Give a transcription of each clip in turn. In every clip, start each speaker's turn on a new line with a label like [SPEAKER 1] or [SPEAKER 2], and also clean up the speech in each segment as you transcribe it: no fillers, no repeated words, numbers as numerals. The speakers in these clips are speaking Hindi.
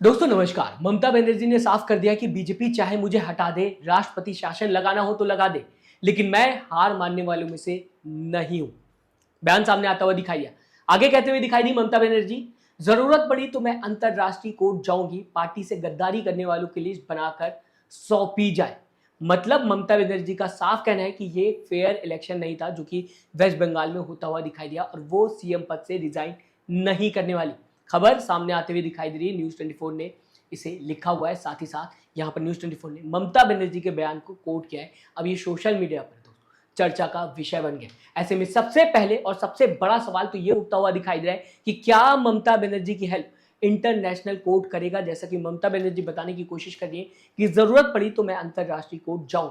[SPEAKER 1] दोस्तों नमस्कार। ममता बनर्जी ने साफ कर दिया कि बीजेपी चाहे मुझे हटा दे, राष्ट्रपति शासन लगाना हो तो लगा दे, लेकिन मैं हार मानने वालों में से नहीं हूं। बयान सामने आता हुआ दिखाई दिया। आगे कहते हुए दिखाई दी ममता बनर्जी, जरूरत पड़ी तो मैं अंतरराष्ट्रीय कोर्ट जाऊंगी, पार्टी से गद्दारी करने वालों की लिस्ट बनाकर सौंपी जाए। मतलब ममता बनर्जी का साफ कहना है कि ये फेयर इलेक्शन नहीं था जो कि वेस्ट बंगाल में होता हुआ दिखाई दिया और वो सीएम पद से रिजाइन नहीं करने वाली। खबर सामने आते हुए दिखाई दे रही है। न्यूज 24 ने इसे लिखा हुआ है। साथ ही साथ यहाँ पर न्यूज 24 ने ममता बनर्जी के बयान को कोट किया है। अब ये सोशल मीडिया पर चर्चा का विषय बन गया। ऐसे में सबसे पहले और सबसे बड़ा सवाल तो ये उठता हुआ दिखाई दे रहा है कि क्या ममता बनर्जी की हेल्प इंटरनेशनल कोर्ट करेगा, जैसा कि ममता बनर्जी बताने की कोशिश कर रही है कि जरूरत पड़ी तो मैं अंतरराष्ट्रीय कोर्ट जाऊं।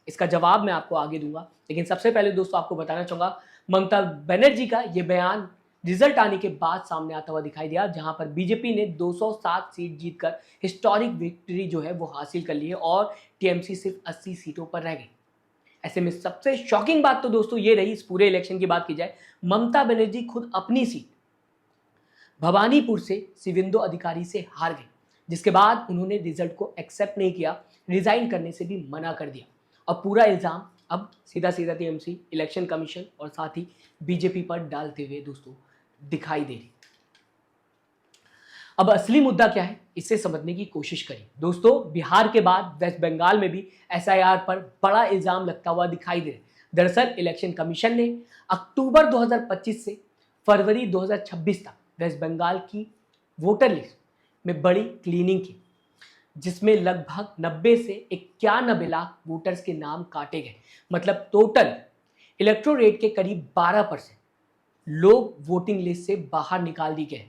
[SPEAKER 1] इसका जवाब मैं आपको आगे दूंगा, लेकिन सबसे पहले दोस्तों आपको बताना चाहूंगा ममता बनर्जी का यह बयान रिजल्ट आने के बाद सामने आता हुआ दिखाई दिया, जहां पर बीजेपी ने 207 सीट जीतकर हिस्टोरिक विक्ट्री जो है वो हासिल कर ली है और टीएमसी सिर्फ 80 सीटों पर रह गई। ऐसे में सबसे शॉकिंग बात तो दोस्तों ये रही, इस पूरे इलेक्शन की बात की जाए, ममता बनर्जी खुद अपनी सीट भवानीपुर से शिवेंदु अधिकारी से हार गई, जिसके बाद उन्होंने रिजल्ट को एक्सेप्ट नहीं किया, रिजाइन करने से भी मना कर दिया और पूरा इल्जाम अब सीधा सीधा टीएमसी, इलेक्शन कमीशन और साथ ही बीजेपी पर डालते हुए दोस्तों दिखाई दे रही। अब असली मुद्दा क्या है, इसे समझने की कोशिश करें। दोस्तों बिहार के बाद वेस्ट बंगाल में भी एसआईआर पर बड़ा इल्जाम लगता हुआ दिखाई दे रहा है। दरअसल इलेक्शन कमीशन ने अक्टूबर 2025 से फरवरी 2026 तक वेस्ट बंगाल की वोटर लिस्ट में बड़ी क्लीनिंग की, जिसमें लगभग 90 से 91 लाख वोटर्स के नाम काटे गए। मतलब टोटल इलेक्टोरेट के करीब 12% लोग वोटिंग लिस्ट से बाहर निकाल दिए गए।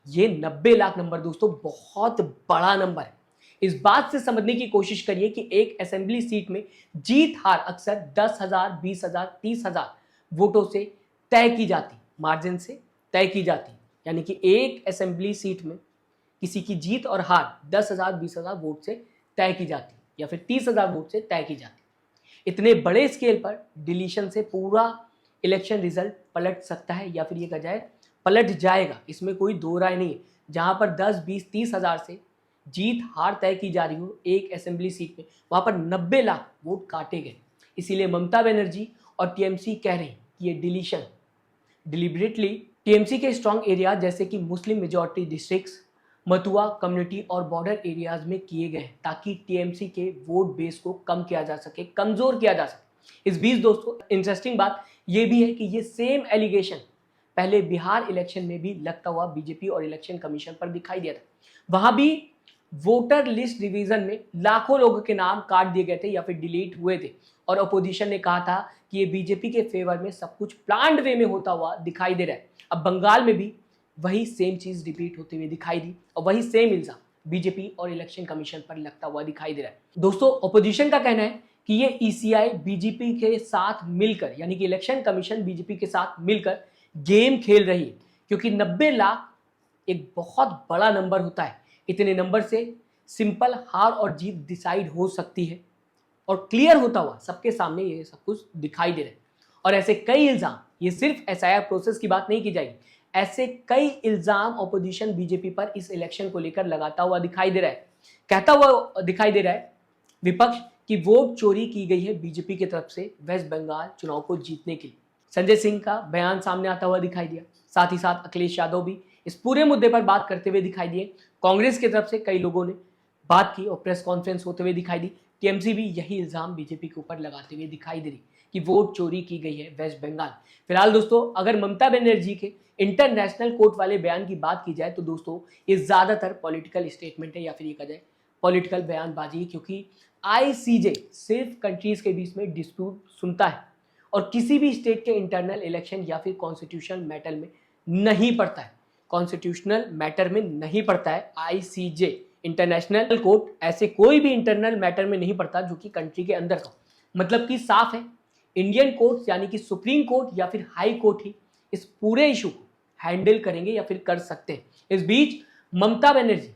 [SPEAKER 1] ये 90 लाख नंबर दोस्तों बहुत बड़ा नंबर है। इस बात से समझने की कोशिश करिए कि एक असेंबली सीट में जीत हार अक्सर 10,000, 20,000, 30,000 वोटों से तय की जाती, मार्जिन से तय की जाती। यानी कि एक असेंबली सीट में किसी की जीत और हार 10,000, 20,000 वोट से तय की जाती या फिर 30,000 वोट से तय की जाती। इतने बड़े स्केल पर डिलीशन से पूरा इलेक्शन रिजल्ट पलट सकता है या फिर ये कहा जाए पलट जाएगा, इसमें कोई दो राय नहीं है। जहां पर 10, 20, 30,000 से जीत हार तय की जा रही हो एक असेंबली सीट में, वहां पर 90 लाख वोट काटे गए। इसीलिए ममता बनर्जी और टीएमसी कह रहे हैं कि ये डिलीशन डिलिबरेटली टीएमसी के स्ट्रॉन्ग एरिया जैसे कि Muslim majority districts, Matua community और बॉर्डर एरियाज में किए गए ताकि टीएमसी के वोट बेस को कम किया जा सके, कमजोर किया जा सके। इस बीच दोस्तों इंटरेस्टिंग बात यह भी है कि ये सेम एलिगेशन पहले बिहार इलेक्शन में भी लगता हुआ बीजेपी और इलेक्शन कमीशन पर दिखाई दिया था। वहां भी वोटर लिस्ट रिवीजन में लाखों लोगों के नाम काट दिए गए थे या फिर डिलीट हुए थे और अपोजिशन ने कहा था कि ये बीजेपी के फेवर में सब कुछ प्लान्ड वे में होता हुआ दिखाई दे रहा है। अब बंगाल में भी वही सेम चीज रिपीट होते हुए दिखाई दी और वही सेम इल्जाम बीजेपी और इलेक्शन कमीशन पर लगता हुआ दिखाई दे रहा है। दोस्तों अपोजिशन का कहना है कि ये ईसीआई बीजेपी के साथ मिलकर, यानी कि इलेक्शन कमीशन बीजेपी के साथ मिलकर गेम खेल रही है, क्योंकि 90 लाख एक बहुत बड़ा नंबर होता है। इतने नंबर से सिंपल हार और जीत डिसाइड हो सकती है और क्लियर होता हुआ सबके सामने ये सब कुछ दिखाई दे रहा है। और ऐसे कई इल्जाम, ये सिर्फ एसआईआर प्रोसेस की बात नहीं की जाएगी, ऐसे कई इल्जाम ऑपोजिशन बीजेपी पर इस इलेक्शन को लेकर लगाता हुआ दिखाई दे रहा है। कहता हुआ दिखाई दे रहा है विपक्ष की वोट चोरी की गई है बीजेपी की तरफ से वेस्ट बंगाल चुनाव को जीतने के लिए। संजय सिंह का बयान सामने आता हुआ दिखाई दिया। साथ ही साथ अखिलेश यादव भी इस पूरे मुद्दे पर बात करते हुए दिखाई दिए। कांग्रेस की तरफ से कई लोगों ने बात की और प्रेस कॉन्फ्रेंस होते हुए दिखाई दी। टीएमसी भी यही इल्जाम बीजेपी के ऊपर लगाते हुए दिखाई दे रही कि वोट चोरी की गई है वेस्ट बंगाल। फिलहाल दोस्तों अगर ममता बनर्जी के इंटरनेशनल कोर्ट वाले बयान की बात की जाए तो दोस्तों ये ज्यादातर पॉलिटिकल स्टेटमेंट है या फिर ये कहा जाए पॉलिटिकल बयानबाजी, क्योंकि आईसीजे सिर्फ कंट्रीज के बीच में डिस्प्यूट सुनता है और किसी भी स्टेट के इंटरनल इलेक्शन या फिर कॉन्स्टिट्यूशनल मैटर में नहीं पड़ता है। कॉन्स्टिट्यूशनल मैटर में नहीं पड़ता है आईसीजे, इंटरनेशनल कोर्ट ऐसे कोई भी इंटरनल मैटर में नहीं पड़ता जो कि कंट्री के अंदर का। मतलब कि साफ है, इंडियन कोर्ट यानी कि सुप्रीम कोर्ट या फिर हाई कोर्ट ही इस पूरे इशू को हैंडल करेंगे या फिर कर सकते हैं। इस बीच ममता बनर्जी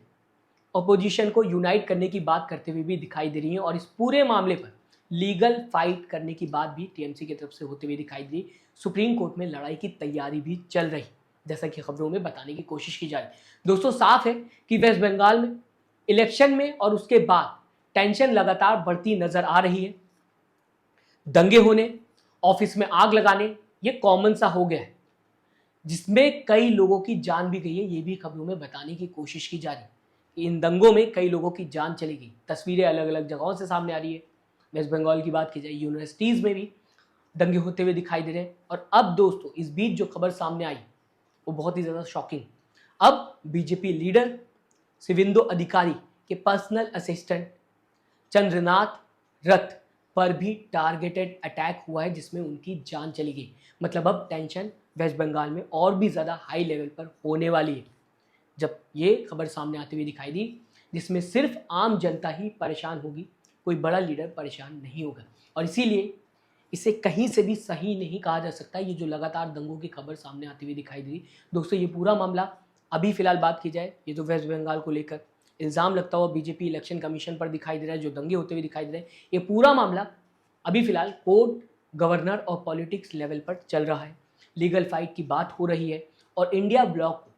[SPEAKER 1] ऑपोजिशन को यूनाइट करने की बात करते हुए भी दिखाई दे रही है और इस पूरे मामले पर लीगल फाइट करने की बात भी टीएमसी की तरफ से होते हुए दिखाई दी। सुप्रीम कोर्ट में लड़ाई की तैयारी भी चल रही। जैसा कि खबरों में बताने की कोशिश की जा रही है। दोस्तों साफ है कि वेस्ट बंगाल में इलेक्शन में और उसके बाद टेंशन लगातार बढ़ती नजर आ रही है। दंगे होने, ऑफिस में आग लगाने, ये कॉमन सा हो गया है, जिसमें कई लोगों की जान भी गई है। ये भी खबरों में बताने की कोशिश की जा रही है कि इन दंगों में कई लोगों की जान चली गई। तस्वीरें अलग अलग जगहों से सामने आ रही है। वेस्ट बंगाल की बात की जाए, यूनिवर्सिटीज में भी दंगे होते हुए दिखाई दे रहे हैं। और अब दोस्तों इस बीच जो खबर सामने आई वो बहुत ही ज्यादा शॉकिंग। अब बीजेपी लीडर शिवेंदु अधिकारी के पर्सनल असिस्टेंट चंद्रनाथ रथ पर भी टारगेटेड अटैक हुआ है, जिसमें उनकी जान चली गई। मतलब अब टेंशन वेस्ट बंगाल में और भी ज़्यादा हाई लेवल पर होने वाली है। जब ये खबर सामने आती हुई दिखाई दी, जिसमें सिर्फ आम जनता ही परेशान होगी, कोई बड़ा लीडर परेशान नहीं होगा। और इसीलिए इसे कहीं से भी सही नहीं कहा जा सकता। ये जो लगातार दंगों की खबर सामने आती हुई दिखाई दी दोस्तों, ये पूरा मामला अभी फिलहाल बात की जाए, ये जो वेस्ट बंगाल को लेकर इल्ज़ाम लगता हुआ बीजेपी इलेक्शन कमीशन पर दिखाई दे रहा है, जो दंगे होते हुए दिखाई दे रहे हैं, ये पूरा मामला अभी फिलहाल कोर्ट, गवर्नर और पॉलिटिक्स लेवल पर चल रहा है। लीगल फाइट की बात हो रही है और इंडिया ब्लॉक को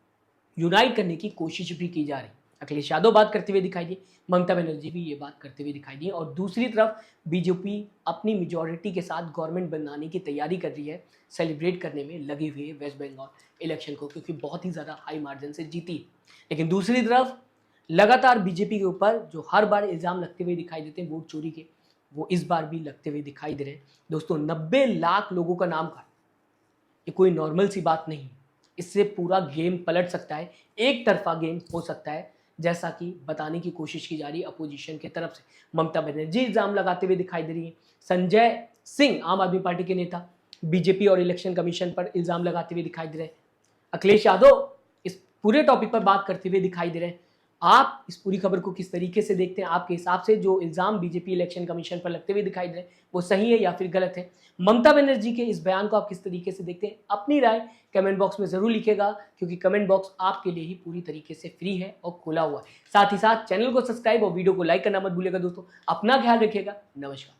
[SPEAKER 1] यूनाइट करने की कोशिश भी की जा रही है। अखिलेश यादव बात करते हुए दिखाई दिए, ममता बनर्जी भी ये बात करते हुए दिखाई दी, और दूसरी तरफ बीजेपी अपनी मेजॉरिटी के साथ गवर्नमेंट बनाने की तैयारी कर रही है, सेलिब्रेट करने में लगी हुई है वेस्ट बंगाल इलेक्शन को, क्योंकि बहुत ही ज़्यादा हाई मार्जिन से जीती। लेकिन दूसरी तरफ लगातार बीजेपी के ऊपर जो हर बार इल्ज़ाम लगते हुए दिखाई देते हैं वोट चोरी के, वो इस बार भी लगते हुए दिखाई दे रहे हैं। दोस्तों 90 लाख लोगों का नाम का ये कोई नॉर्मल सी बात नहीं। इससे पूरा गेम पलट सकता है, एक तरफा गेम हो सकता है, जैसा कि बताने की कोशिश की जा रही है अपोजिशन की तरफ से। ममता बनर्जी इल्ज़ाम लगाते हुए दिखाई दे रही है, संजय सिंह आम आदमी पार्टी के नेता बीजेपी और इलेक्शन कमीशन पर इल्ज़ाम लगाते हुए दिखाई दे रहे हैं, अखिलेश यादव इस पूरे टॉपिक पर बात करते हुए दिखाई दे रहे हैं। आप इस पूरी खबर को किस तरीके से देखते हैं? आपके हिसाब से जो इल्ज़ाम बीजेपी इलेक्शन कमीशन पर लगते हुए दिखाई दे रहे हैं वो सही है या फिर गलत है? ममता बनर्जी के इस बयान को आप किस तरीके से देखते हैं? अपनी राय कमेंट बॉक्स में ज़रूर लिखिएगा, क्योंकि कमेंट बॉक्स आपके लिए ही पूरी तरीके से फ्री है और खुला हुआ है। साथ ही साथ चैनल को सब्सक्राइब और वीडियो को लाइक करना मत भूलिएगा दोस्तों। अपना ख्याल रखिएगा। नमस्कार।